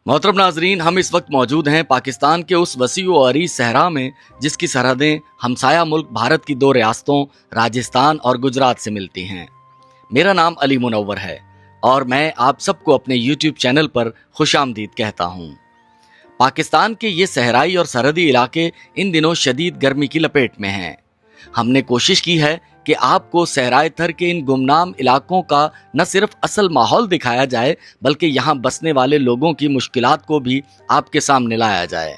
मोहतरम नाजरीन, हम इस वक्त मौजूद हैं पाकिस्तान के उस वसी व अरीज़ सहरा में जिसकी सरहदें हमसाया मुल्क भारत की दो रियासतों राजस्थान और गुजरात से मिलती हैं। मेरा नाम अली मुनव्वर है और मैं आप सबको अपने यूट्यूब चैनल पर खुशामदीद कहता हूँ। पाकिस्तान के ये सहराई और सरहदी इलाके इन दिनों शदीद गर्मी की लपेट में हैं। हमने कोशिश की है कि आपको सहराए थर के इन गुमनाम इलाकों का न सिर्फ असल माहौल दिखाया जाए बल्कि यहाँ बसने वाले लोगों की मुश्किलात को भी आपके सामने लाया जाए।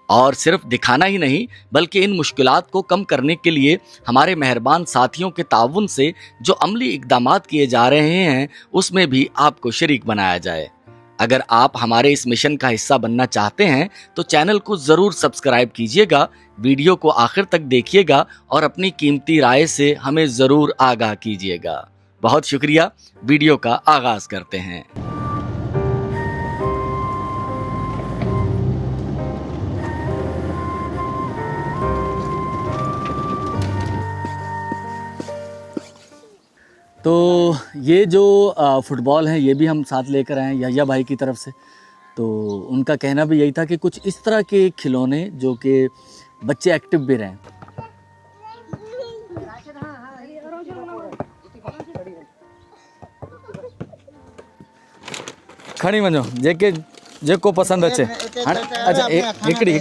और सिर्फ दिखाना ही नहीं बल्कि इन मुश्किलात को कम करने के लिए हमारे मेहरबान साथियों के ताउन से जो अमली इक़दामात किए जा रहे हैं उसमें भी आपको शरीक बनाया जाए। अगर आप हमारे इस मिशन का हिस्सा बनना चाहते हैं तो चैनल को ज़रूर सब्सक्राइब कीजिएगा, वीडियो को आखिर तक देखिएगा और अपनी कीमती राय से हमें ज़रूर आगाह कीजिएगा। बहुत शुक्रिया। वीडियो का आगाज़ करते हैं। तो ये जो फुटबॉल है ये भी हम साथ लेकर आए हैं यहिया भाई की तरफ से। तो उनका कहना भी यही था कि कुछ इस तरह के खिलौने जो कि बच्चे एक्टिव भी रहें। खड़ी वञो जेके जेको पसंद अचे। अच्छा हिकिड़ी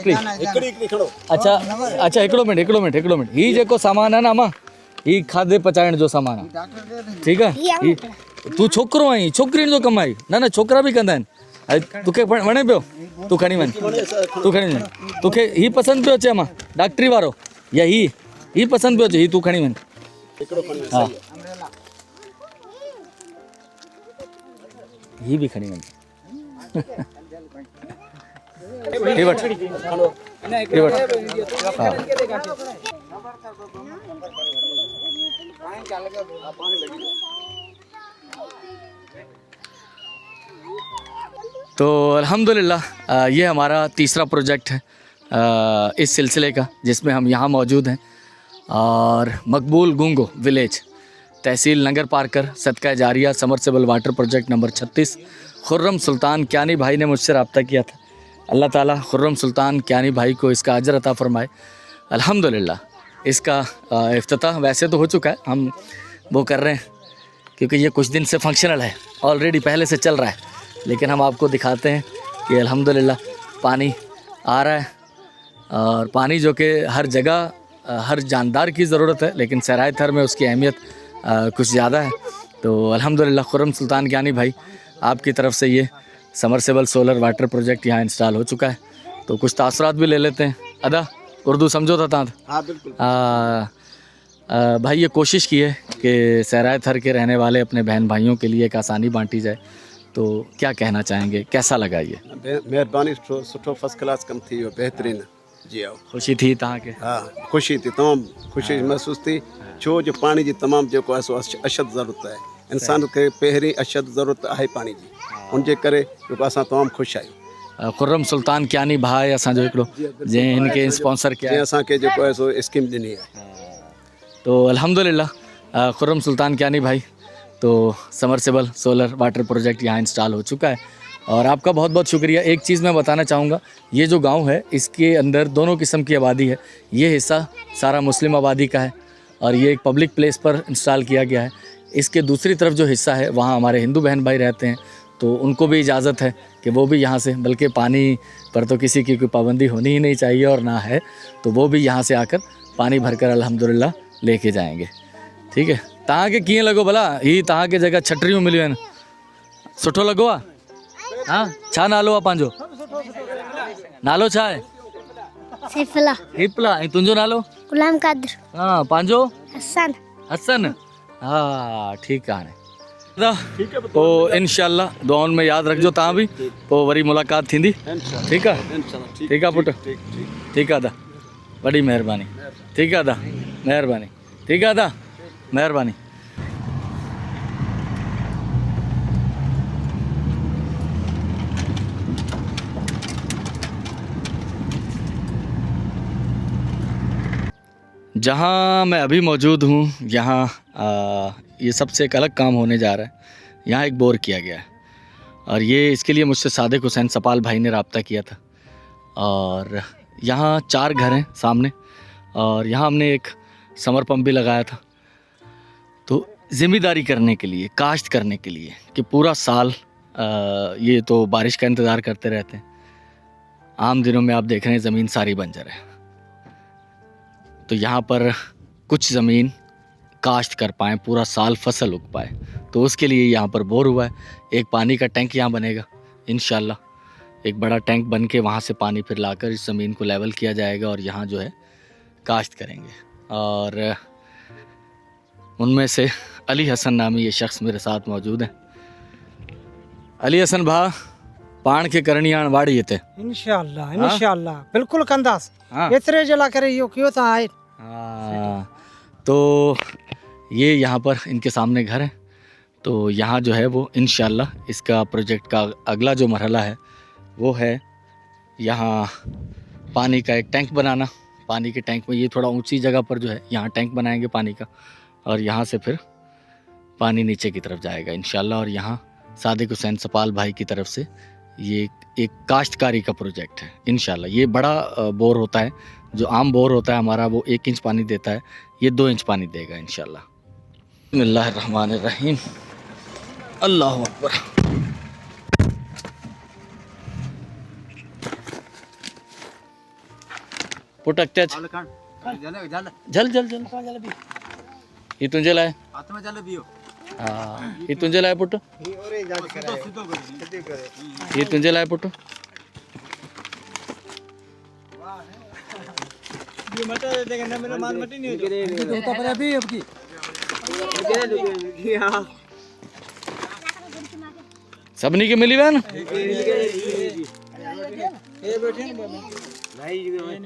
अच्छा हिकिड़ो मिंट ही जेको सामान है ना अमा ही खाधे पचाइण जो सामान आहे, ठीकु आहे। तूं छोकिरो आहीं, छोकिरियुनि जो कमु आहे। न छोकिरा बि कंदा आहिनि। तोखे वणे पियो, तूं खणी वञ, तोखे ही पसंदि पियो अचे अमा डॉक्टरी वारो या ही पसंदि पियो अचे, ही तूं खणी वञ। हा ही बि खणी वञ। ही वठ हा। तो अल्हम्दुलिल्लाह ये हमारा तीसरा प्रोजेक्ट है इस सिलसिले का जिसमें हम यहाँ मौजूद हैं। और मकबूल गुंगो विलेज, तहसील नगर पारकर, सदका जारिया submersible water project number 36। Khurram Sultan Kiyani भाई ने मुझसे रब्ता किया था। अल्लाह ताला खुर्रम सुल्तान क्यानी भाई को इसका अजर अता फरमाए। अल्हम्दुलिल्लाह इसका इफ्तिताह वैसे तो हो चुका है, हम वो कर रहे हैं क्योंकि ये कुछ दिन से फंक्शनल है, ऑलरेडी पहले से चल रहा है, लेकिन हम आपको दिखाते हैं कि अल्हम्दुलिल्लाह पानी आ रहा है। और पानी जो कि हर जगह हर जानदार की ज़रूरत है, लेकिन सहराए थर में उसकी अहमियत कुछ ज़्यादा है। तो अल्हम्दुलिल्लाह खुर्रम सुल्तान क्यानी भाई आपकी तरफ से ये समरसेबल सोलर वाटर प्रोजेक्ट यहाँ इंस्टॉल हो चुका है। तो कुछ तासुरात भी ले लेते हैं। अदा उर्दू समझो था तात? हाँ बिल्कुल। भाई ये कोशिश की है कि सहराए थर के रहने वाले अपने बहन भाइयों के लिए एक आसानी बांटी जाए, तो क्या कहना चाहेंगे, कैसा लगा ये? मेहरबानी, सुठो फर्स्ट क्लास कम थी, बेहतरीन जी। आओ खुशी थी तव्हां खे? हाँ खुशी थी, तमामु खुशी महसूस थी। छो जो पानी जी तमामु जेको आहे सो अशद ज़रूरत आहे। इंसान खे पहिरीं अशद ज़रूरत आहे पानी जी, उनजे करे जेको असां तमामु ख़ुशि आहियूं। खुर्रम सुल्तान क्यानी भाई असांजो हिकिड़ो जंहिं हिनखे स्पॉन्सर कया, जंहिं असांखे जेको आहे सो स्कीम ॾिनी आहे। तो अल्हम्दुलिल्लाह खुर्रम सुल्तान क्यानी भाई, तो समरसेबल सोलर वाटर प्रोजेक्ट यहाँ इंस्टॉल हो चुका है और आपका बहुत बहुत शुक्रिया। एक चीज़ मैं बताना चाहूँगा, ये जो गांव है इसके अंदर दोनों किस्म की आबादी है। ये हिस्सा सारा मुस्लिम आबादी का है और ये एक पब्लिक प्लेस पर इंस्टॉल किया गया है। इसके दूसरी तरफ जो हिस्सा है वहाँ हमारे हिंदू बहन भाई रहते हैं, तो उनको भी इजाज़त है कि वो भी यहाँ से, बल्कि पानी पर तो किसी की कोई पाबंदी होनी ही नहीं चाहिए और ना है, तो वो भी यहाँ से आकर पानी भरकर अल्हम्दुलिल्लाह लेके जाएंगे। ठीक है, तव्हां खे कीअं लॻो भला? ही तव्हां खे जगह छटरियूं मिलियूं आहिनि, सुठो लॻो आहे? हाँ, छा नालो आहे पंहिंजो? नालो छा आहे? सैफुल्ला। हिपला। ऐं तुंहिंजो नालो? गुलाम कादिर। हाँ, पंहिंजो? हसन। हसन। हाँ ठीकु आहे। पोइ इंशाअल्लाह दुआउनि में यादि रखिजो तव्हां बि, पोइ वरी मुलाक़ात थींदी। ठीकु आहे? ठीकु आहे पुटु, ठीकु आहे दा, वॾी महिरबानी। ठीकु आहे दा, महिरबानी। ठीकु आहे दा, महिरबानी। जहाँ मैं अभी मौजूद हूँ यहाँ ये सबसे एक अलग काम होने जा रहा है। यहाँ एक बोर किया गया है और ये इसके लिए मुझसे सादिक हुसैन सपाल भाई ने रब्ता किया था। और यहाँ 4 घर हैं सामने, और यहाँ हमने एक समर पंप भी लगाया था, तो ज़िम्मेदारी करने के लिए, काश्त करने के लिए कि पूरा साल ये तो बारिश का इंतज़ार करते रहते हैं। आम दिनों में आप देख रहे हैं ज़मीन सारी बंजर है, तो यहाँ पर कुछ ज़मीन काश्त कर पाएँ, पूरा साल फसल उग पाए, तो उसके लिए यहाँ पर बोर हुआ है। एक पानी का टैंक यहाँ बनेगा इंशाल्लाह, एक बड़ा टैंक बन के वहाँ से पानी फिर लाकर इस ज़मीन को लेवल किया जाएगा और यहाँ जो है काश्त करेंगे। और उनमें से अली हसन नामी ये शख्स मेरे साथ मौजूद हैं। अली हसन भा पाण के करणियाण वाड़ी थे इंशाल्लाह इंशाल्लाह बिल्कुल कंदास एतरे जला करे यो क्यों था आए। हाँ, तो ये यहाँ पर इनके सामने घर है, तो यहाँ जो है वो इंशाल्लाह इसका प्रोजेक्ट का अगला जो मरहला है वो है यहाँ पानी का एक टैंक बनाना। पानी के टैंक में ये थोड़ा ऊंची जगह पर जो है यहाँ टैंक बनाएंगे पानी का, और यहाँ से फिर पानी नीचे की तरफ जाएगा इंशाल्लाह। और यहाँ सादिक हुसैन सपाल भाई की तरफ से ये एक काश्तकारी का प्रोजेक्ट है इंशाल्लाह। ये बड़ा बोर होता है, जो आम बोर होता है हमारा वो 1 इंच पानी देता है, ये 2 इंच पानी देगा इंशाल्लाह। बिस्मिल्लाहिर्रहमानिर्रहीम, अल्लाहु अकबर। पुट अक्त्याच जल जल जल ये तुझे लाए, हाँ ये तुझे लाए पुट, ये तुझे लाए पुट। सबनी के मिली बहन,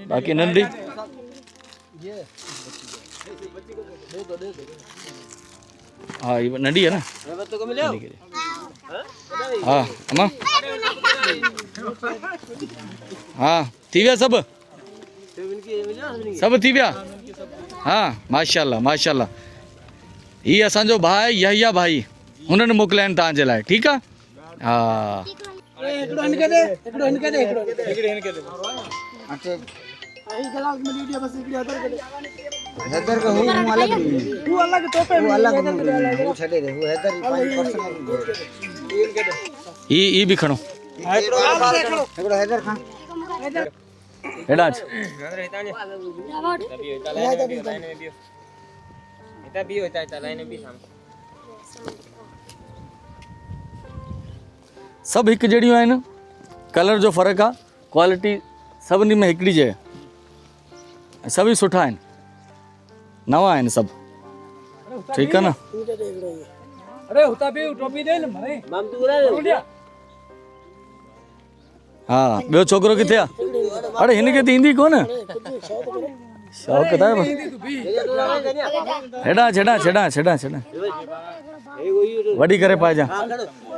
बाकी नंदी हाँ ये नंदी है ना। हाँ अम्मा हाँ थी विया सब थी विया। हाँ माशाल्लाह माशाल्लाह। ही असांजो भाई यहिया भाई हुननि मोकिलिया आहिनि तव्हांजे लाइ, ठीकु आहे। हाँ ई भी खणो हेॾा अच। सभु हिकु जहिड़ियूं आहिनि, कलर जो फ़र्क़ु आहे, क्वालिटी सभिनी में हिकिड़ी जे, सभई सुठा आहिनि, नवां आहिनि सभु, ठीकु आहे न। हाँ ॿियो छोकिरो किथे आहे? अड़े हिनखे त ईंदी कोन, शौक़ु था हेॾा छॾा छॾा छॾा छॾा वॾी करे पाइजां,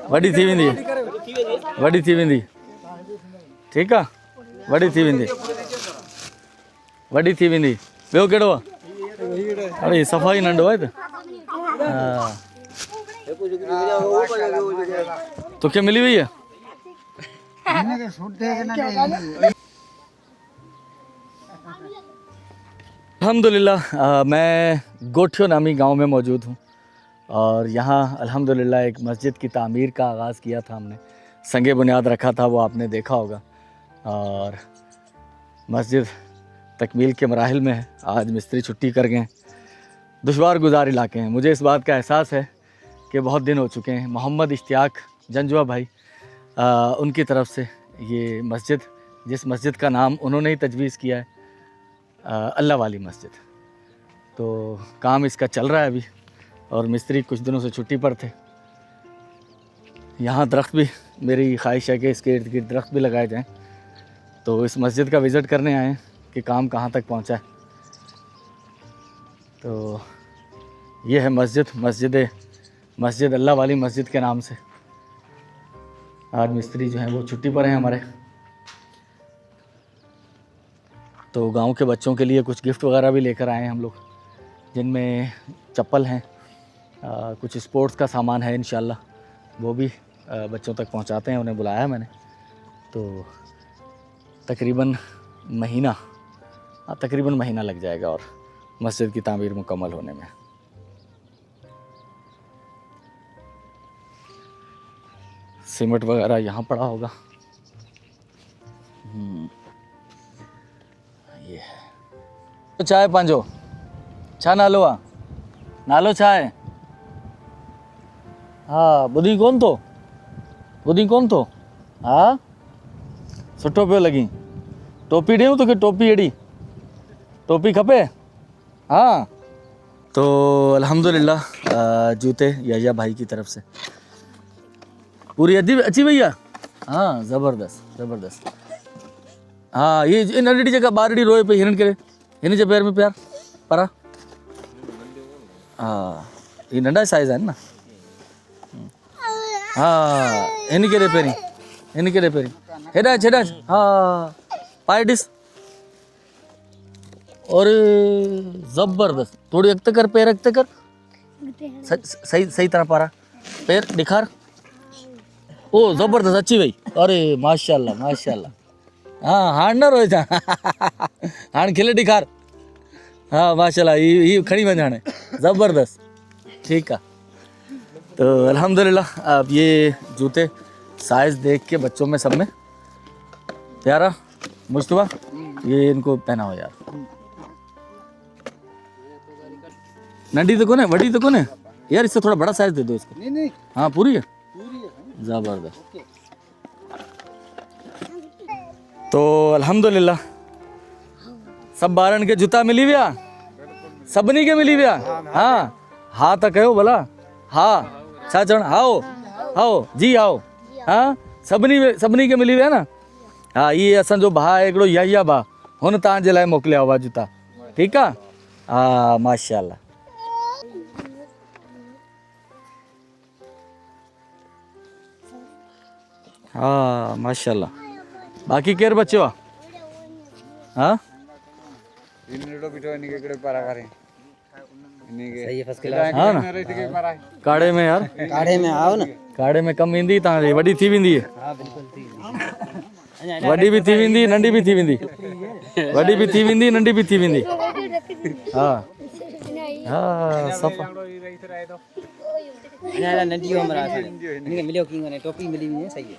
वॾी थी वेंदी, वॾी थी वेंदी, ठीकु आहे, वॾी थी वेंदी, वॾी थी वेंदी। ॿियो कहिड़ो आहे? अड़े सफ़ा ई नंढो आहे त। हा तोखे मिली वई आहे? अल्हम्दुलिल्लाह मैं गोठियो नामी गांव में मौजूद हूँ, और यहाँ अल्हम्दुलिल्लाह एक मस्जिद की तामीर का आगाज़ किया था हमने, संगे बुनियाद रखा था, वो आपने देखा होगा, और मस्जिद तकमील के मराहिल में है। आज मिस्त्री छुट्टी कर गए, दुश्वार गुजार इलाके हैं। मुझे इस बात का एहसास है कि बहुत दिन हो चुके हैं। मोहम्मद इश्तियाक जंजुआ भाई उनकी तरफ से ये मस्जिद, जिस मस्जिद का नाम उन्होंने ही तजवीज़ किया है, अल्लाह वाली मस्जिद, तो काम इसका चल रहा है अभी, और मिस्त्री कुछ दिनों से छुट्टी पर थे। यहाँ दरख्त भी, मेरी ख्वाहिश है कि इसके इर्द गिर्द दरख्त भी लगाए जाएँ, तो इस मस्जिद का विज़िट करने आए हैं कि काम कहाँ तक पहुँचा है। तो ये है मस्जिद अल्लाह वाली मस्जिद के नाम से। आज मिस्त्री जो हैं वो छुट्टी पर हैं हमारे, तो गांव के बच्चों के लिए कुछ गिफ्ट वगैरह भी लेकर आए हैं हम लोग, जिनमें चप्पल हैं, कुछ स्पोर्ट्स का सामान है इंशाल्लाह, वो भी बच्चों तक पहुंचाते हैं, उन्हें बुलाया है मैंने। तो तकरीबन महीना लग जाएगा और मस्जिद की तामीर मुकम्मल होने में। सीमेंट वगैरह यहाँ पड़ा होगा। ये है तो चाय पंहिंजो छा नालो आहे? नालो छा आहे? हा ॿुधी कोन थो? हा सुठो पियो लॻी। टोपी ॾियूं तोखे? टोपी अहिड़ी टोपी खपे? हाँ। तो अल्हम्दुलिल्लाह जूते यहिया भाई की तरफ से पूरी अची वई आहे। हाँ ज़बरदस्त। हाँ ये नंढड़ी जेका ॿारड़ी रोए पई हिननि करे, हिन जे पैर में प्यार परा। हाँ ये नंढा साइज़ आहिनि न। हाँ हिन करे पहिरीं हेॾा छेॾा। हाँ पाए ॾिस। और ज़बरदस्त। थोड़ी अॻिते कर, पैर अॻिते कर। सही तरह पारा पैर ॾेखार। ओ ज़बरदस्त अची वई। अरे माशाल्लाह। हाँ हाणे न रोए था। हाणे खिले ॾेखार। हाँ माशाल्लाह ही खणी वञ हाणे। ज़बरदस्त ठीक है। तो अल्हम्दुलिल्लाह अब ये जूते साइज़ देख के बच्चों में सब में प्यारा। मुस्तफा ये इनको पहनाओ यार। नंढी तो कोने, वडी तो कोने यार, इससे थोड़ा बड़ा साइज दे दो इसको। नहीं हाँ पूरी है। ज़बरदस्त। तो अल्हम्दुलिल्लाह सब ॿारनि के जूता मिली विया, सभिनी के मिली विया। हाँ त कयो भला। हाँ छा चवण? आओ जी आओ। हाँ सभिनी के मिली विया न। हाँ ये असांजो भाउ आहे हिकिड़ो यहिया भाउ, हुन तव्हांजे लाइ मोकिलिया हुआ जूता। ठीकु आहे। हा माशाल्लाह। हाँ माशाल्लाह। बाकी केर बच्चो आहे? हाँ हाँ न काड़े में यार, काड़े में आओ न। काड़े में कम ईंदी तव्हांजी, वॾी थी वेंदी। वॾी बि थी वेंदी, नंढी बि थी वेंदी। वॾी बि थी वेंदी, नंढी बि थी वेंदी। हाँ हाँ सफ़ा। नंढी उम्र आहे इनके मिलियो की ने टोपी मिली हुई है। सही है।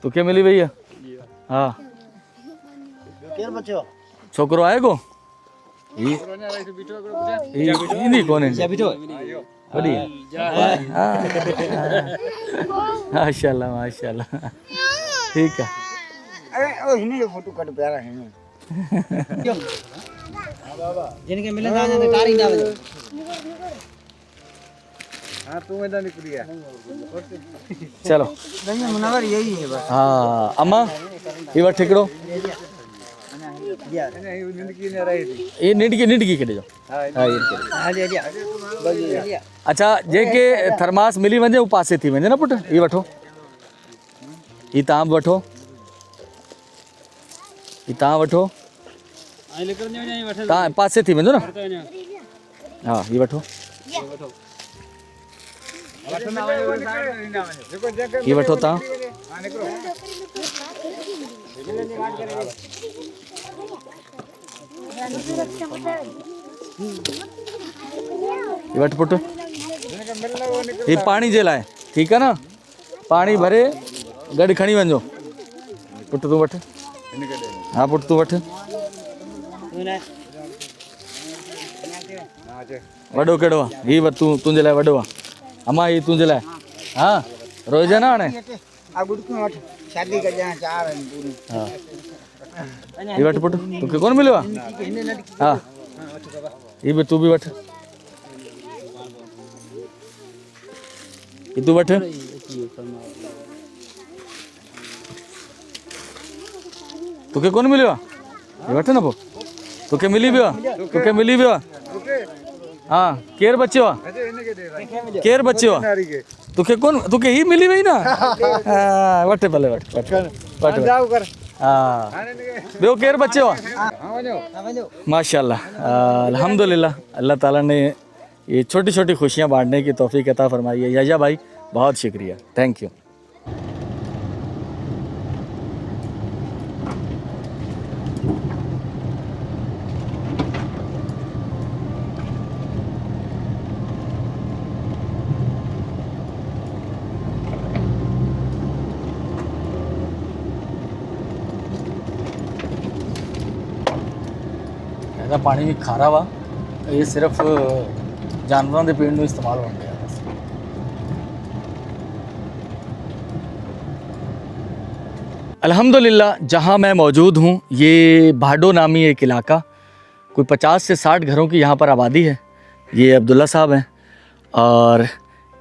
तो क्या मिली भैया? हाँ छोकरो आए को हिंदी कौन है? बढ़िया माशाल्लाह ठीक है। अरे ओ हिने फोटो कट प्यारा है जिनके मिले ना जाने कारी ना बजे। हां तू मैदान निकली है। चलो नहीं मुनवर यही है बस। हाँ अम्मा ये बात ठिकड़ो ये नींद की कढे जो। अच्छा जेके थर्मास मिली वञे वो पासे थी वञे न पुट। ये वठो, ये तव्हां बि वठो, ये तव्हां वठो, तव्हां पासे थी वञो न। हाँ ये वठो, ये वठो तव्हां। वठ पुट ये पानी जे लाए। ठीक है ना, पानी भरे गॾु खणी वञो। पुट तूं वठ। हाँ पुट तूं वठ। वॾो कहिड़ो आहे? हीउ वठ तूं, तुंहिंजे लाइ वॾो आहे। अम्मा हीउ तुंहिंजे लाइ। हाँ रोइजे न हाणे। शादी कर जा चार पूरी। हाँ ये वठ पुट, तोखे कोन मिलियो आहे? हाँ ये भी तू भी वठ, ये तू वठ। तोखे कोन मिलियो आहे? ये वठ न पोइ तोखे मिली वियो आहे। तोखे मिली वियो आहे। हाँ केर बचियो आहे? केर बचियो आहे? तोखे कोन, तोखे ही मिली वई न। वठ भले वठ वठ वठ। हाँ ॿियो केरु बचियो आहे माशाल्लाह अल्हम्दुलिल्लाह अल्लाह ताला ने ये छोटी छोटी खुशियाँ बांटने की तौफीक अता फरमाई है। याजा भाई बहुत शुक्रिया, थैंक यू। ਇਹਦਾ ਪਾਣੀ ਵੀ ਖਾਰਾ ਵਾ, ਇਹ ਸਿਰਫ जानवरों के पीण में इस्तेमाल होंगे। अल्हम्दुलिल्लाह जहाँ मैं मौजूद हूँ ये भाडो नामी एक इलाका, कोई 50 से 60 घरों की यहाँ पर आबादी है। ये अब्दुल्ला साहब हैं और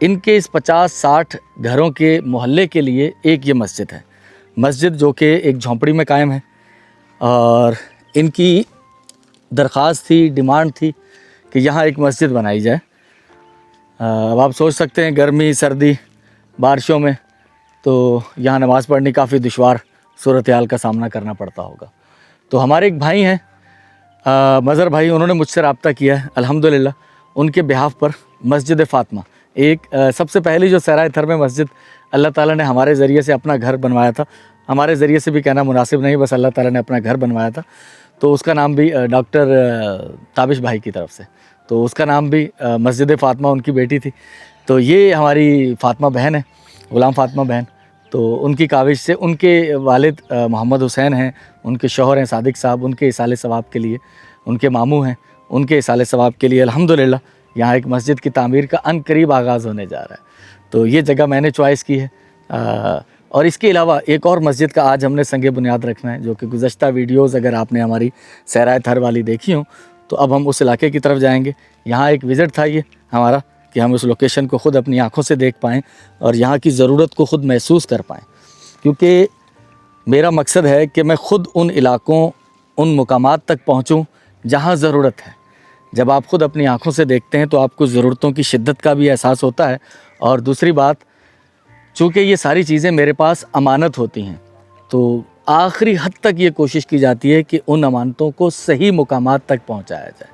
इनके इस 50-60 घरों के मोहल्ले के लिए एक ये मस्जिद है। मस्जिद जो कि एक झोंपड़ी में कायम है और इनकी दरख्वास्त थी, डिमांड थी कि यहाँ एक मस्जिद बनाई जाए। अब आप सोच सकते हैं गर्मी सर्दी बारिशों में तो यहाँ नमाज़ पढ़नी काफ़ी दुश्वार सूरत हाल का सामना करना पड़ता होगा। तो हमारे एक भाई हैं मज़हर भाई, उन्होंने मुझसे रब्ता किया है। अल्हम्दुलिल्लाह उनके बिहाफ पर मस्जिद फ़ातिमा एक सबसे पहली जो सहराए थर में मस्जिद अल्लाह ताला ने हमारे ज़रिए से अपना घर बनवाया था, हमारे ज़रिए से भी कहना मुनासिब नहीं, बस अल्लाह ताला ने अपना घर बनवाया था। तो उसका नाम भी डॉक्टर ताबिश भाई की तरफ से, तो उसका नाम भी मस्जिद फ़ातिमा उनकी बेटी थी। तो ये हमारी फ़ातिमा बहन है, ग़ुलाम फ़ातिमा बहन। तो उनकी काविश से उनके वालिद मोहम्मद हुसैन हैं, उनके शौहर हैं सादिक साहब, उनके इसाले सवाब के लिए, उनके मामू हैं, उनके इसाले सवाब के लिए अल्हम्दुलिल्लाह यहाँ एक मस्जिद की तामीर का अनकरीब आगाज़ होने जा रहा है। तो ये जगह मैंने चॉइस की है। और इसके अलावा एक और मस्जिद का आज हमने संगे बुनियाद रखना है, जो कि गुज़श्ता वीडियोज़ अगर आपने हमारी सहराए थर वाली देखी हो तो अब हम उस इलाके की तरफ जाएंगे। यहाँ एक विज़िट था ये हमारा कि हम उस लोकेशन को ख़ुद अपनी आँखों से देख पाएँ और यहाँ की ज़रूरत को ख़ुद महसूस कर पाएँ, क्योंकि मेरा मकसद है कि मैं ख़ुद उन इलाकों, उन मुकामात तक पहुँचूँ जहाँ ज़रूरत है। जब आप ख़ुद अपनी आँखों से देखते हैं तो आपको ज़रूरतों की शिद्दत का भी एहसास होता है। और दूसरी बात, चूँकि ये सारी चीज़ें मेरे पास अमानत होती हैं तो आखिरी हद तक ये कोशिश की जाती है कि उन अमानतों को सही मुकामात तक पहुँचाया जाए।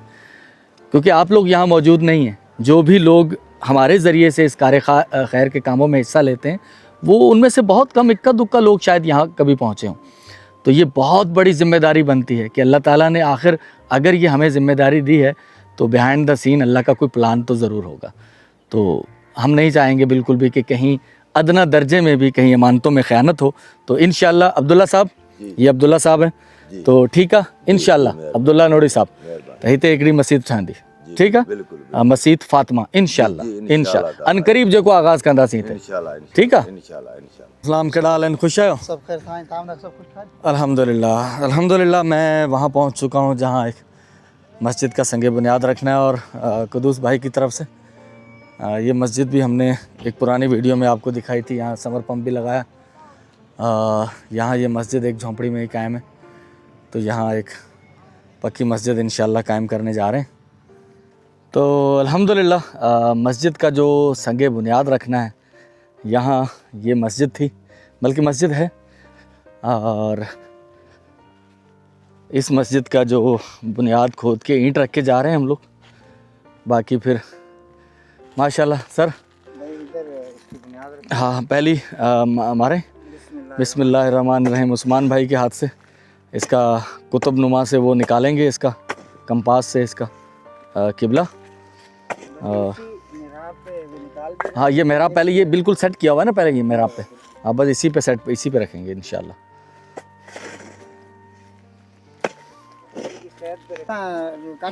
क्योंकि आप लोग यहाँ मौजूद नहीं हैं, जो भी लोग हमारे ज़रिए से इस कार्य खैर के कामों में हिस्सा लेते हैं वो उनमें से बहुत कम, इक्का दुक्का लोग शायद यहाँ कभी पहुँचे हों। तो ये बहुत बड़ी ज़िम्मेदारी बनती है कि अल्लाह ताला ने आखिर अगर ये हमें ज़िम्मेदारी दी है तो बिहाइंड द सीन अल्लाह का कोई प्लान तो ज़रूर होगा। तो हम नहीं चाहेंगे बिल्कुल भी कि कहीं अदना दर्जे में भी कहीं अमानतों में ख़यानत हो। तो इंशाअल्लाह अब्दुल्ला साहब, ये अब्दुल्ला साहब हैं, तो ठीक है इंशाअल्लाह अब्दुल्ला नोड़ी साहब तहीते एकड़ी मस्जिद ठांदी, ठीक है मस्जिद फ़ातिमा इंशाअल्लाह अनकरीब जो को आगाज़ कंदासीं थे, ठीक है। अस्सलाम के डाल खुश आयो सब खैर साईं, ताम सब कुछ खैर अल्हम्दुलिल्लाह। अल्हम्दुलिल्लाह मैं वहाँ पहुँच चुका हूँ जहाँ एक मस्जिद का संगे बुनियाद रखना है। और कुदूस भाई की तरफ से ये मस्जिद भी हमने एक पुरानी वीडियो में आपको दिखाई थी, यहाँ समर पंप भी लगाया। यहाँ ये मस्जिद एक झोंपड़ी में ही कायम है, तो यहाँ एक पक्की मस्जिद इंशाअल्लाह कायम करने जा रहे हैं। तो अल्हम्दुलिल्लाह मस्जिद का जो संगे बुनियाद रखना है, यहाँ ये मस्जिद थी, बल्कि मस्जिद है। और इस मस्जिद का जो बुनियाद खोद के ईंट रख के जा रहे हैं हम लोग। बाकी फिर माशाल्लाह सर, हाँ पहली हमारे बिस्मिल्लाहिर्रहमानिर्रहीम उस्मान भाई के हाथ से इसका कुतुब नुमा से वो निकालेंगे, इसका कंपास से इसका किबला। हाँ ये मेहराब पहले ये बिल्कुल सेट किया हुआ है ना, पहले ये मेहराब पे, हाँ बस इसी पे सेट, इसी पे रखेंगे इंशाल्लाह।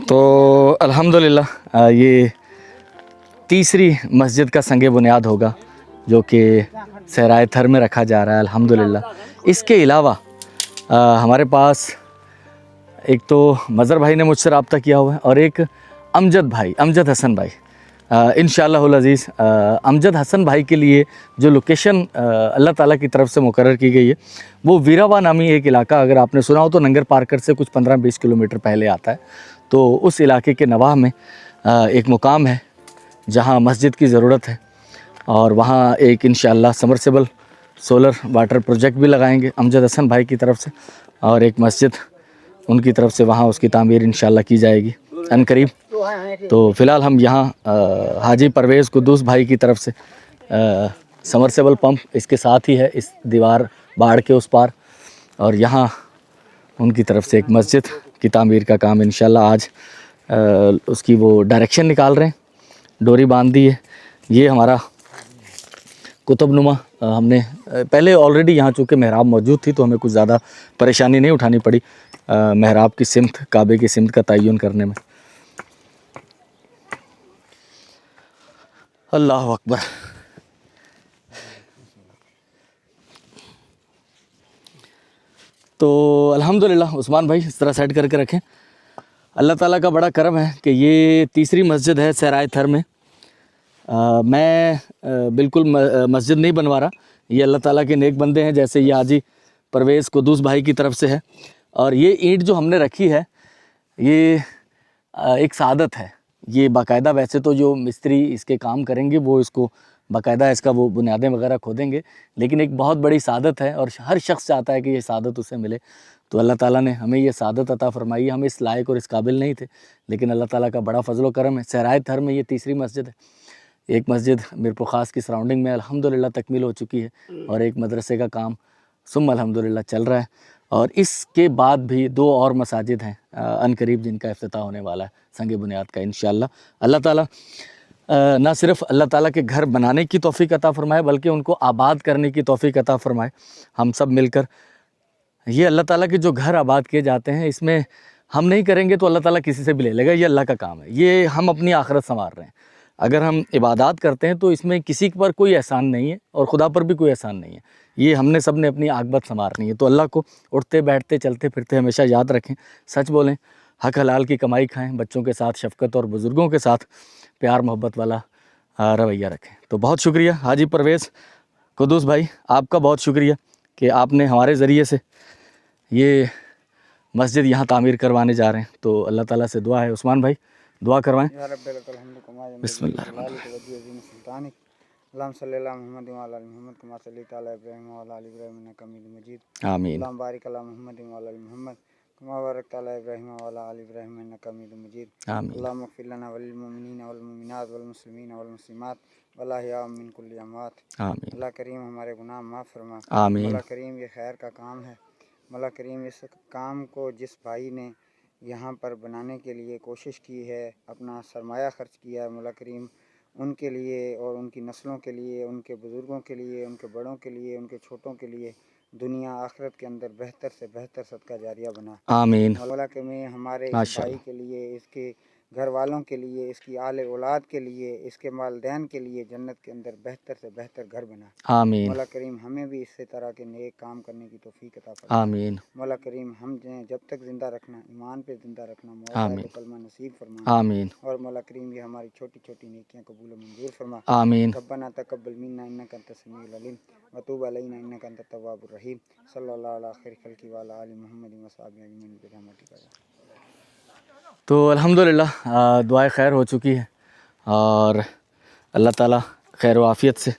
तो अल्हम्दुलिल्लाह ये तीसरी मस्जिद का संगे बुनियाद होगा जो कि सहराए थर में रखा जा रहा है अल्हम्दुलिल्लाह। इसके अलावा हमारे पास एक तो मज़हर भाई ने मुझसे रब्ता किया हुआ है और एक अमजद हसन भाई इंशाअल्लाहुल अज़ीज़। अमजद हसन भाई के लिए जो लोकेशन अल्लाह ताला की तरफ से मुकर्रर की गई है वो वीरावा नामी एक इलाका, अगर आपने सुना हो तो नंगर पारकर से कुछ 15-20 किलोमीटर पहले आता है। तो उस इलाके के नवाह में एक मुकाम है जहाँ मस्जिद की ज़रूरत है और वहाँ एक इंशाअल्लाह समरसेबल सोलर वाटर प्रोजेक्ट भी लगाएंगे अमजद हसन भाई की तरफ से, और एक मस्जिद उनकी तरफ से वहाँ उसकी तामीर इंशाल्लाह की जाएगी अनकरीब। तो फ़िलहाल हम यहाँ हाजी परवेज़ कुद्दूस भाई की तरफ से समरसेबल पंप इसके साथ ही है इस दीवार बाढ़ के उस पार, और यहाँ उनकी तरफ से एक मस्जिद की तामीर का काम इंशाल्लाह आज उसकी वो डायरेक्शन निकाल रहे हैं, डोरी बांध दी है। ये हमारा कुतुबनुमा हमने पहले ऑलरेडी यहाँ चूँकि मेहराब मौजूद थी तो हमें कुछ ज़्यादा परेशानी नहीं उठानी पड़ी मेहराब की सिमत, काबे की सिमत का तयन करने में। अल्लाह अकबर। तो अल्हम्दुलिल्लाह उस्मान भाई इस तरह सेट करके रखें। अल्लाह ताला का बड़ा करम है कि ये तीसरी मस्जिद है सहराए थर में। मैं बिल्कुल मस्जिद नहीं बनवा रहा, ये अल्लाह ताला के नेक बंदे हैं, जैसे ये हाजी परवेज़ कुद्दूस भाई की तरफ से है। और ये ईंट जो हमने रखी है ये एक सादत है, ये बाकायदा वैसे तो जो मिस्त्री इसके काम करेंगे वो इसको बाकायदा इसका वो बुनियादें वगैरह खोदेंगे, लेकिन एक बहुत बड़ी सादत है और हर शख्स चाहता है कि ये सादत उसे मिले। तो अल्लाह ताला ने हमें ये सादत अता फरमाई। हम इस लायक और इस काबिल नहीं थे, लेकिन अल्लाह ताला का बड़ा फजल व करम है। सहराए थर में ये तीसरी मस्जिद है। एक मस्जिद मीरपुर ख़ास की सराउंडिंग में अल्हम्दुलिल्लाह तकमील हो चुकी है और एक मदरसे का काम सुम अल्हम्दुलिल्लाह चल रहा है, और इसके बाद भी 2 और मसाजिद हैं अनकरीब जिनका इफ्तिताह होने वाला है संग बुनियाद का इंशाअल्लाह। अल्लाह ताला ना सिर्फ अल्लाह ताला के घर बनाने की तौफीक अता फ़रमाए बल्कि उनको आबाद करने की तौफीक अता फ़रमाए। हम सब मिलकर ये अल्लाह ताला के जो घर आबाद किए जाते हैं इसमें हम नहीं करेंगे तो अल्लाह ताला किसी से भी ले लेगा, ये अल्लाह का काम है। ये हम अपनी आखिरत संवार रहे हैं। अगर हम इबादत करते हैं तो इसमें किसी पर कोई एहसान नहीं है और खुदा पर भी कोई एहसान नहीं है, ये हमने सब ने अपनी आकबत संवारनी है। तो अल्लाह को उठते बैठते चलते फिरते हमेशा याद रखें, सच बोलें, हक हलाल की कमाई खाएं, बच्चों के साथ शफ़क़त और बुज़ुर्गों के साथ प्यार मोहब्बत वाला रवैया रखें। तो बहुत शुक्रिया हाजी परवेज़ कुद्दूस भाई, आपका बहुत शुक्रिया कि आपने हमारे ज़रिए से ये मस्जिद यहाँ तामीर करवाने जा रहे हैं। तो अल्लाह ताला से दुआ है, उस्मान भाई दुआ करवाएं। बिस्मिल्लाह। आमीन। अल्लाह करीम हमारे गुनाह माफ़ फरमा। आमीन। अल्लाह करीम ये खैर का काम है। अल्लाह करीम इस काम को जिस भाई ने यहाँ पर बनाने के लिए कोशिश की है, अपना सरमाया ख़र्च किया है, अल्लाह करीम उनके लिए और उनकी नस्लों के लिए, उनके बुज़ुर्गों के लिए, उनके बड़ों के लिए, उनके छोटों के लिए दुनिया आखिरत के अंदर बेहतर से बेहतर सदका जारिया बना। आमीन। अल्लाह के में हमारे इस भाई के लिए, इसके घर वालों के लिए, इसकी आले औलाद के लिए, इसके वालिदैन के लिए जन्नत के अंदर बेहतर से बेहतर घर बना। आमीन। मौला करीम हमें भी इसी तरह के नेक काम करने की तौफीक अता फरमा। आमीन। मौला करीम हम जब तक ज़िंदा रखना, ईमान पे ज़िंदा रखना, मौला कलमा नसीब फरमा। आमीन। और मौला करीम ये हमारी छोटी छोटी नेकियां कबूल मंजूर फरमा। आमीन। रब्बना तक़ब्बल मिन्ना इन्नका अंतस समीउल अलीम व तूब अलैना इन्नका अंतत तव्वाबुर रहीम। सल्लल्लाहु अलैहि खैरिल खल्क़ि व अला आलि मुहम्मदिन व सहाबिहि अजमईन बिरहमतिका। तो अल्हम्दुलिल्लाह दुआएं खैर हो चुकी है और अल्लाह ताला खैर व आफ़ियत से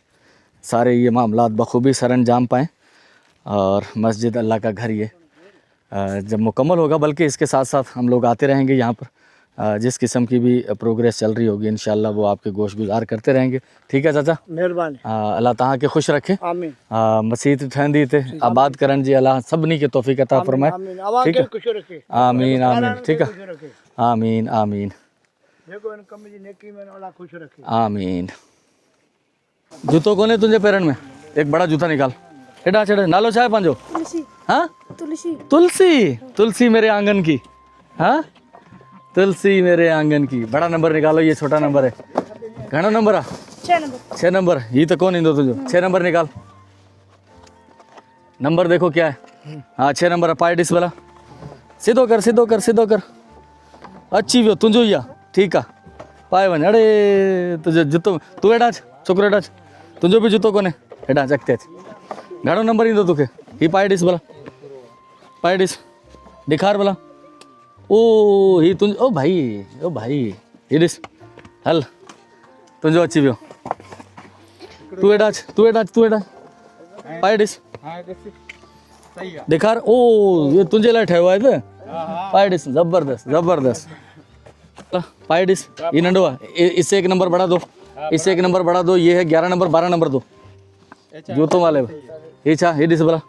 सारे ये मामलात बखूबी सर अंजाम पाएँ और मस्जिद अल्लाह का घर ये जब मुकम्मल होगा, बल्कि इसके साथ साथ हम लोग आते रहेंगे यहाँ पर, जिस किस्म की भी प्रोग्रेस चल रही होगी इंशाअल्लाह वो आपके गोश गुजार करते रहेंगे। ठीक है चाचा, मेहरबानी। अल्लाह ताला के खुश रखे। आमीन। मसीह ठहंदी थे आबाद करन जी अल्लाह सभनी के तौफीक अता फरमाए। ठीक है, आमीन आमीन। ठीक है, आमीन आमीन आमीन। जूतो कोने तुझे पैरन में, एक बड़ा जूता निकाल। एडा चढ़े नालो चाहे पांजो। हाँ, तुलसी तुलसी तुलसी मेरे आंगन की। हाँ, तुलसी मेरे आंगन की। बड़ा नंबर निकालो, ये छोटा नंबर है। घना नंबर आ? 6 नंबर। ये तो कौन इंदो तुझो? 6 नंबर निकाल। नंबर देखो क्या है। हाँ 6 नंबर है। पाए डिस वाला सीधो कर सीधो कर सीधो कर। अच्छी भी हो तुझो या ठीक है। पाए वन। अरे तुझे जूतो तू एडा छोकरो एडा तुझो भी जूतो कोने एडा चकते घणो नंबर इंदो तुखे। ही पाए डिस वाला पाए डिस दिखार वाला। ओ ही तुझ ओ भाई ये डिस हल तुझो अच्छी भी हो। तू एडा पाय डिस दिखा ओ ये तुझे लाइट है हुआ है पाय डिस जबरदस्त जबरदस्त पाय डिस ये नंडो इससे एक नंबर बढ़ा दो इससे एक नंबर बढ़ा दो ये है 11 नंबर 12 नंबर दो जूतों वाले ये छा ये डिस बोला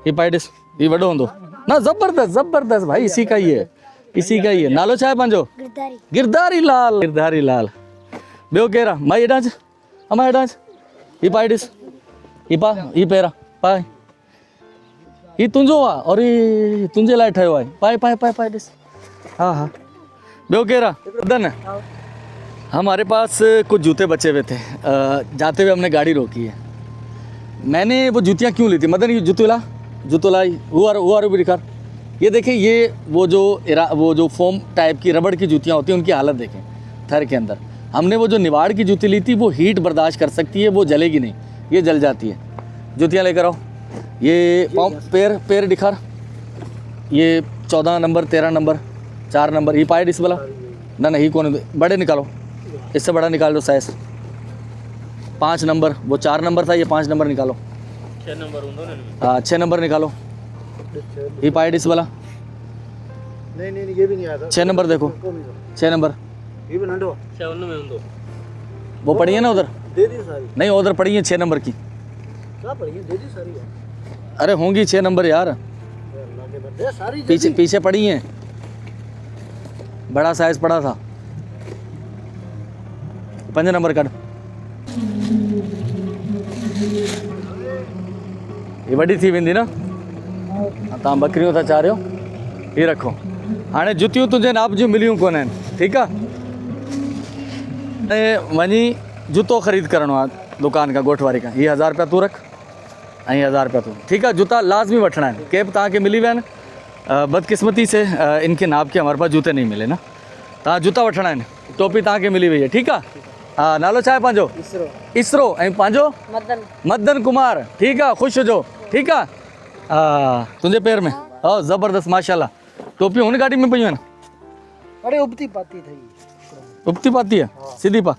ये पाय डिस ये वडो होंदो ना जबरदस्त जबरदस्त भाई इसी का ही है नालो छा है पंहिंजो गिरधारी लाल ॿियो केरु आहे मां हेॾां अमा हेॾां ही पाए ॾिस ही पा ही पहिरां पाए ही तुंहिंजो आहे और ही तुंहिंजे लाइ ठहियो आहे पाए ॾिस हाँ ॿियो केरु आहे मदन हमारे पास कुछ जूते बचे हुए थे जाते हुए हमने गाड़ी रोकी है मैंने वो जूतियाँ क्यों ली थी मदन ये जूतो लाई हुआ भी दिखा ये देखें ये वो जो फोम टाइप की रबड़ की जूतियाँ होती हैं उनकी हालत देखें थर के अंदर हमने वो जो निवाड़ की जूती ली थी वो हीट बर्दाश्त कर सकती है वो जलेगी नहीं ये जल जाती है जूतियाँ लेकर आओ ये पाँव पैर दिखा ये 14 नंबर 13 नंबर 4 नंबर ये पाए डिस वाला ना ही कौन बड़े निकालो इससे बड़ा निकाल दो साइज 5 नंबर वो 4 नंबर था ये 5 नंबर निकालो 6 नंबर हाँ 6 नंबर निकालो ये पाए डिस वाला नहीं ये भी नहीं आता 6 नंबर देखो 6 नंबर ये भी नंडो वो पड़ी है ना उधर दे दी सारी नहीं उधर पड़ी है 6 नंबर की क्या पड़ी है दे दी सारी है अरे होंगी 6 नंबर यार दे सारी पीछे पड़ी हैं बड़ा साइज पड़ा था 5 नंबर कट ये वॾी थी वेंदी न तव्हां बकरियूं था चाह रहे हो ये रखो हाणे जुतियूं तुंहिंजे नाप जूं मिलियूं कोन आहिनि ठीकु आहे ऐं वञी जूतो ख़रीद करिणो आहे दुकान खां ॻोठ वारी खां ये 1000 रुपया तूं रख ऐं 1000 रुपया तूं ठीकु आहे जूता लाज़मी वठणा आहिनि के बि तव्हांखे मिली विया आहिनि बदकिस्मती से इनके नाप के हमारे पास जूते नहीं मिले ना तव्हां जूता वठणा आहिनि टोपी तव्हांखे मिली वई आहे ठीकु आहे हा नालो छा आहे पंहिंजो इसरो ऐं पंहिंजो मदन कुमार ठीकु आहे ख़ुशि हुजो ठीकु आहे हा तुंहिंजे पेर में हा ज़बरदस्त माशाल्लाह टोपियूं हुन गाड़ी में पयूं आहिनि अरे उबती पाती थी उबती पाती है सीधी पा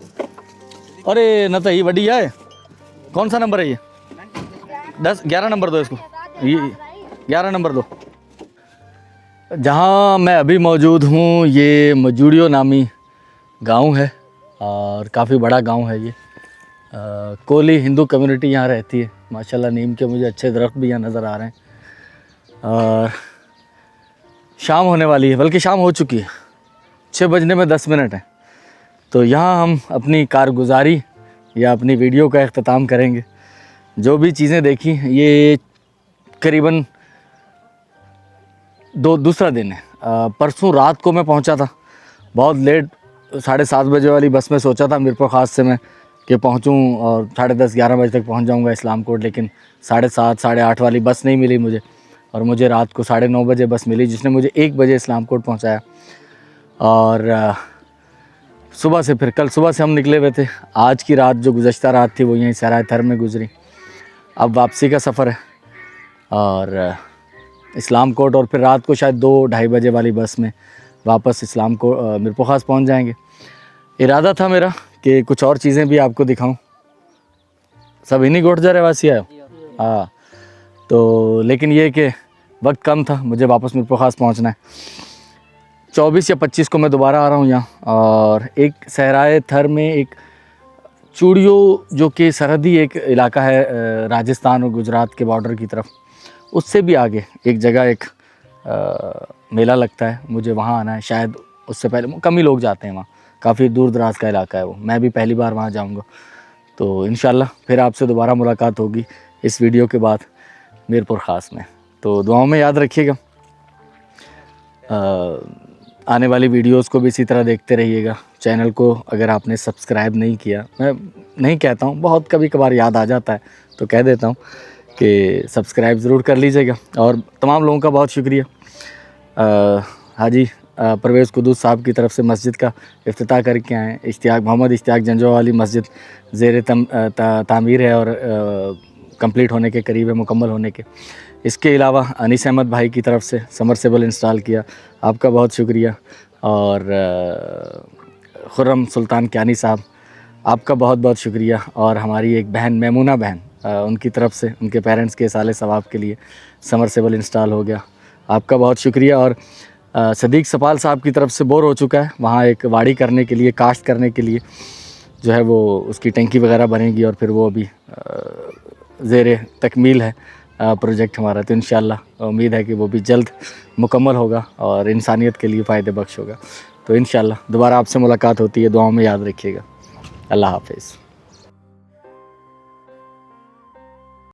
अरे न तो ये वडी है कौन सा नंबर है ये 11 नंबर दो इसको ये 11 नंबर दो जहाँ मैं अभी मौजूद हूँ ये मजूरियो नामी गांव है और काफ़ी बड़ा गांव है ये कोली हिंदू कम्युनिटी यहाँ रहती है माशाल्लाह नीम के मुझे अच्छे दरख्त भी यहाँ नज़र आ रहे हैं और शाम होने वाली है बल्कि शाम हो चुकी है 6 बजने में 10 मिनट है तो यहाँ हम अपनी कारगुजारी या अपनी वीडियो का अख्ताम करेंगे जो भी चीज़ें देखी ये करीबन दूसरा दिन है परसों रात को मैं पहुँचा था बहुत लेट 7:30 बजे वाली बस में सोचा था मीरपुर ख़ास से मैं कि पहुँचूँ और 10:30-11 बजे तक पहुँच जाऊँगा इस्लाम कोट लेकिन 7:30 8:30 वाली बस नहीं मिली मुझे और मुझे रात को 9:30 बजे बस मिली जिसने मुझे 1 बजे इस्लाम कोट पहुँचाया और सुबह से फिर कल सुबह से हम निकले हुए थे आज की रात जो गुज़श्ता रात थी वो यहीं सराय थर में गुजरी अब वापसी का सफ़र है और इस्लाम कोट और फिर रात को शायद 2-2:30 बजे वाली बस में वापस इस्लाम को मीरपुर ख़ास पहुँच जाएंगे इरादा था मेरा कि कुछ और चीज़ें भी आपको दिखाऊं सब इन्हीं गोठजा रहवासी आए हाँ तो लेकिन ये कि वक्त कम था मुझे वापस मीरपुर ख़ास पहुँचना है 24 या 25 को मैं दोबारा आ रहा हूँ यहाँ और एक सहराए थर में एक चूड़ियो जो कि सरहदी एक इलाका है राजस्थान और गुजरात के बॉर्डर की तरफ उससे भी आगे एक जगह एक मेला लगता है मुझे वहाँ आना है शायद उससे पहले कम ही लोग जाते हैं वहाँ काफ़ी दूर दराज का इलाका है वो मैं भी पहली बार वहाँ जाऊँगा तो इंशाल्लाह फिर आपसे दोबारा मुलाकात होगी इस वीडियो के बाद मीरपुर ख़ास में तो दुआओं में याद रखिएगा आने वाली वीडियोस को भी इसी तरह देखते रहिएगा चैनल को अगर आपने सब्सक्राइब नहीं किया मैं नहीं कहता हूँ बहुत कभी कभार याद आ जाता है तो कह देता हूँ कि सब्सक्राइब ज़रूर कर लीजिएगा और तमाम लोगों का बहुत शुक्रिया हाजी परवेज़ कुदूस साहब की तरफ से मस्जिद का इफ्तिताह करके आए मोहम्मद इश्तियाक जंजो वाली मस्जिद ज़ेर तामीर है और कंप्लीट होने के करीब है मुकम्मल होने के इसके अलावा अनीस अहमद भाई की तरफ से समरसेबल इंस्टॉल किया आपका बहुत शुक्रिया और खुर्रम सुल्तान क्यानी साहब आपका बहुत बहुत शुक्रिया और हमारी एक बहन मैमूना बहन उनकी तरफ से, उनके पेरेंट्स के साले सवाब के लिए समरसेबल इंस्टॉल हो गया। आपका बहुत शुक्रिया। और सदीक सपाल साहब की तरफ से बोर हो चुका है, वहाँ एक वाड़ी करने के लिए, काश्त करने के लिए जो है वो उसकी टंकी वगैरह बनेगी और फिर वो अभी ज़ेरे तकमील है प्रोजेक्ट हमारा। तो इंशाल्लाह उम्मीद है कि वो भी जल्द मुकम्मल होगा और इंसानियत के लिए फ़ायदे बख्श होगा। तो इंशाल्लाह दोबारा आपसे मुलाकात होती है, दुआओं में याद रखिएगा। अल्लाह हाफ़िज़।